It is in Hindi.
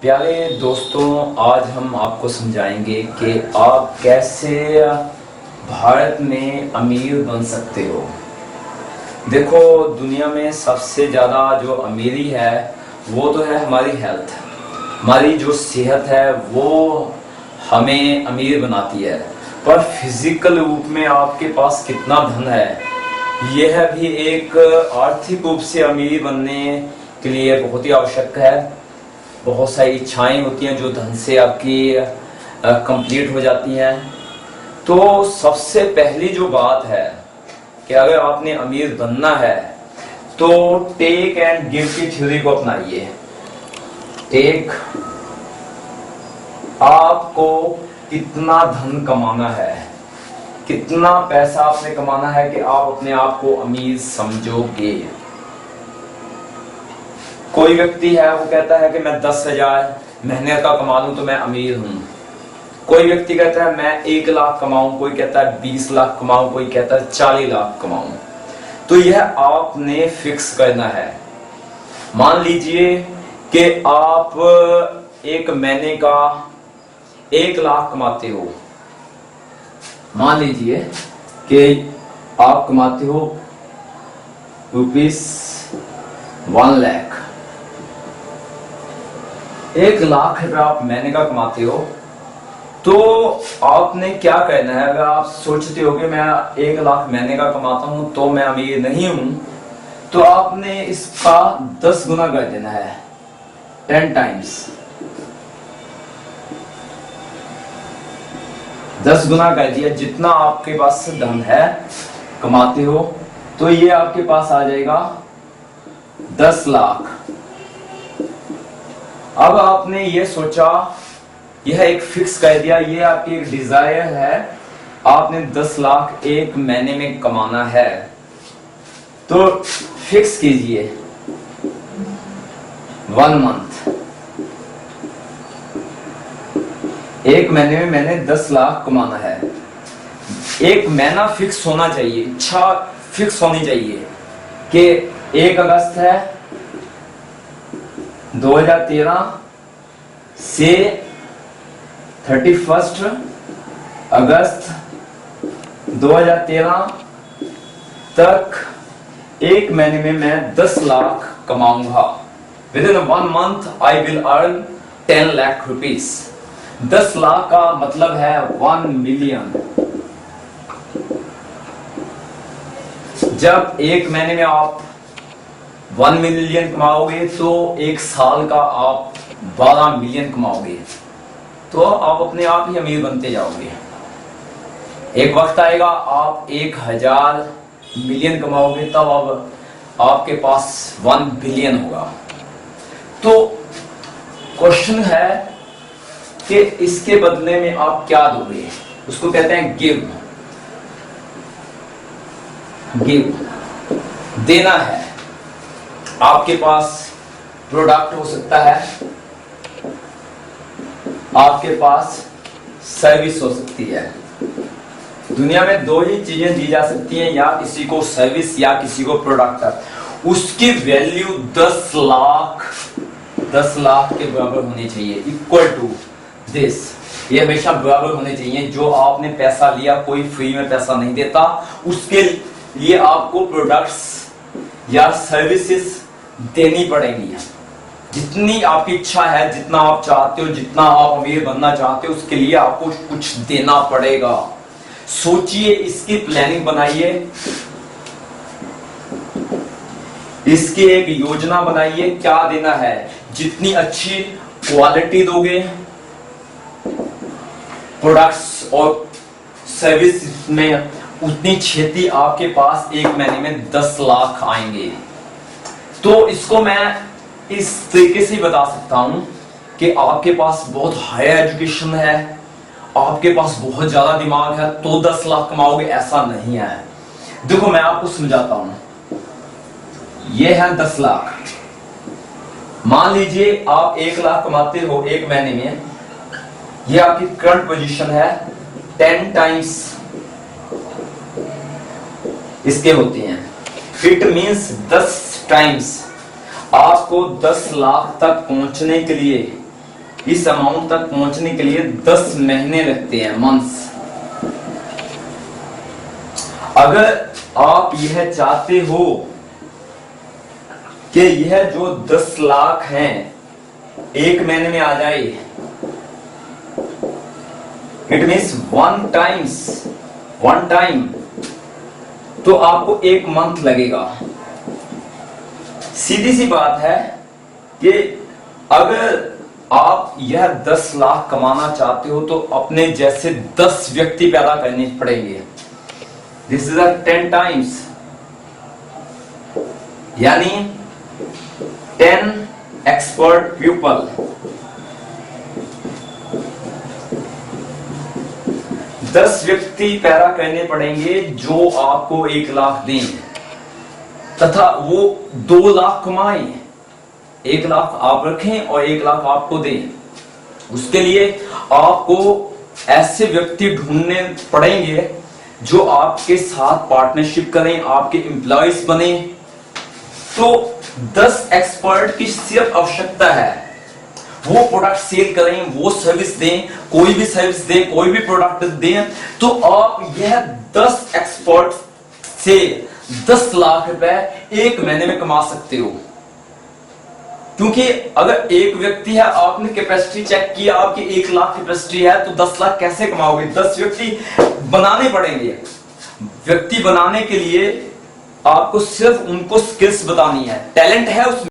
प्यारे दोस्तों, आज हम आपको समझाएंगे कि आप कैसे भारत में अमीर बन सकते हो। देखो, दुनिया में सबसे ज़्यादा जो अमीरी है वो तो है हमारी हेल्थ। हमारी जो सेहत है वो हमें अमीर बनाती है, पर फिजिकल रूप में आपके पास कितना धन है यह भी एक आर्थिक रूप से अमीर बनने के लिए बहुत ही आवश्यक है। बहुत सारी इच्छाएं होती हैं जो धन से आपकी कंप्लीट हो जाती हैं। तो सबसे पहली जो बात है कि अगर आपने अमीर बनना है तो टेक एंड गिव की थ्योरी को अपनाइए। टेक, आपको कितना धन कमाना है, कितना पैसा आपने कमाना है कि आप अपने आप को अमीर समझोगे। कोई व्यक्ति है वो कहता है कि मैं 10,000 महीने का कमा लूं तो मैं अमीर हूं। कोई व्यक्ति कहता है मैं 1 लाख कमाऊं, कोई कहता है 20 लाख कमाऊं, कोई कहता है 40 लाख कमाऊं। तो यह आपने फिक्स करना है। मान लीजिए कि आप एक महीने का 1 लाख कमाते हो। मान लीजिए कि आप कमाते हो ₹1 लाख। 1 लाख रुपया आप महीने का कमाते हो, तो आपने क्या करना है। अगर आप सोचते हो कि मैं 1 लाख महीने का कमाता हूं तो मैं अमीर नहीं हूं, तो आपने इसका 10 गुना कर देना है, 10 टाइम्स। 10 गुना कर दिया, जितना आपके पास धन है कमाते हो, तो ये आपके पास आ जाएगा 10 लाख। अब आपने ये सोचा, यह एक फिक्स कर दिया, ये आपकी एक डिजायर है, आपने 10 लाख एक महीने में कमाना है। तो फिक्स कीजिए 1 मंथ। एक महीने में मैंने 10 लाख कमाना है। एक महीना फिक्स होना चाहिए, इच्छा फिक्स होनी चाहिए कि 1 अगस्त है 2013 से 31 अगस्त 2013 तक एक महीने में मैं 10 लाख कमाऊंगा। Within 1 month I will earn 10 lakh rupees. 10 lakh का मतलब है 1 मिलियन। जब एक महीने में आप 1 मिलियन कमाओगे तो एक साल का आप 12 मिलियन कमाओगे, तो आप अपने आप ही अमीर बनते जाओगे। एक वक्त आएगा आप 1000 मिलियन कमाओगे, तब अब आपके पास 1 बिलियन होगा। तो क्वेश्चन है कि इसके बदले में आप क्या दोगे। उसको कहते हैं गिव। गिव, देना है। आपके पास प्रोडक्ट हो सकता है, आपके पास सर्विस हो सकती है। दुनिया में 2 ही चीजें दी जा सकती हैं, या किसी को सर्विस या किसी को प्रोडक्ट। उसकी वैल्यू 10 लाख के बराबर होनी चाहिए, इक्वल टू दिस। ये हमेशा बराबर होने चाहिए। जो आपने पैसा लिया, कोई फ्री में पैसा नहीं देता, उसके लिए आपको प्रोडक्ट्स या सर्विसेज देनी पड़ेगी। जितनी आपकी इच्छा है, जितना आप चाहते हो, जितना आप अमीर बनना चाहते हो, उसके लिए आपको कुछ देना पड़ेगा। सोचिए, इसकी प्लानिंग बनाइए, इसकी एक योजना बनाइए, क्या देना है। जितनी अच्छी क्वालिटी दोगे प्रोडक्ट्स और सर्विस में, उतनी छेती आपके पास एक महीने में 10 लाख आएंगे। तो इसको मैं इस तरीके से बता सकता हूं कि आपके पास बहुत हायर एजुकेशन है, आपके पास बहुत ज्यादा दिमाग है तो 10 लाख कमाओगे, ऐसा नहीं है। देखो, मैं आपको समझाता हूं। यह है 10 लाख। मान लीजिए आप 1 लाख कमाते हो एक महीने में, यह आपकी करंट पोजीशन है। 10 टाइम्स इसके होते हैं। इट मींस 10 टाइम्स आप आपको 10 लाख तक पहुंचने के लिए, इस अमाउंट तक पहुंचने के लिए 10 महीने लगते हैं, मंथ्स। अगर आप यह चाहते हो कि यह जो 10 लाख हैं एक महीने में आ जाए, इट मीन्स वन टाइम, तो आपको 1 मंथ लगेगा। सीधी सी बात है कि अगर आप यह 10 लाख कमाना चाहते हो तो अपने जैसे 10 व्यक्ति पैदा करने पड़ेंगे। दिस इज 10 टाइम्स, यानी 10 एक्सपर्ट पीपल। 10 व्यक्ति पैदा करने पड़ेंगे जो आपको 1 लाख दें तथा वो 2 लाख कमाएं। 1 लाख आप रखें और 1 लाख आपको दें। उसके लिए आपको ऐसे व्यक्ति ढूंढने पड़ेंगे जो आपके साथ पार्टनरशिप करें, आपके एम्प्लॉइज बने। तो 10 एक्सपर्ट की सिर्फ आवश्यकता है, वो प्रोडक्ट सेल करें, वो सर्विस दें, कोई भी सर्विस दें, कोई भी प्रोडक्ट दें, तो आप यह 10 एक्सपर्ट से 10 लाख रुपए 1 महीने में कमा सकते हो। क्योंकि अगर एक व्यक्ति है, आपने कैपेसिटी चेक किया, आपकी 1 लाख कैपेसिटी है, तो 10 लाख कैसे कमाओगे? 10 व्यक्ति बनाने पड़ेंगे। व्यक्ति बनाने के लिए आपको सिर्फ उनको स्किल्स बतानी है, टैलेंट है उसमें।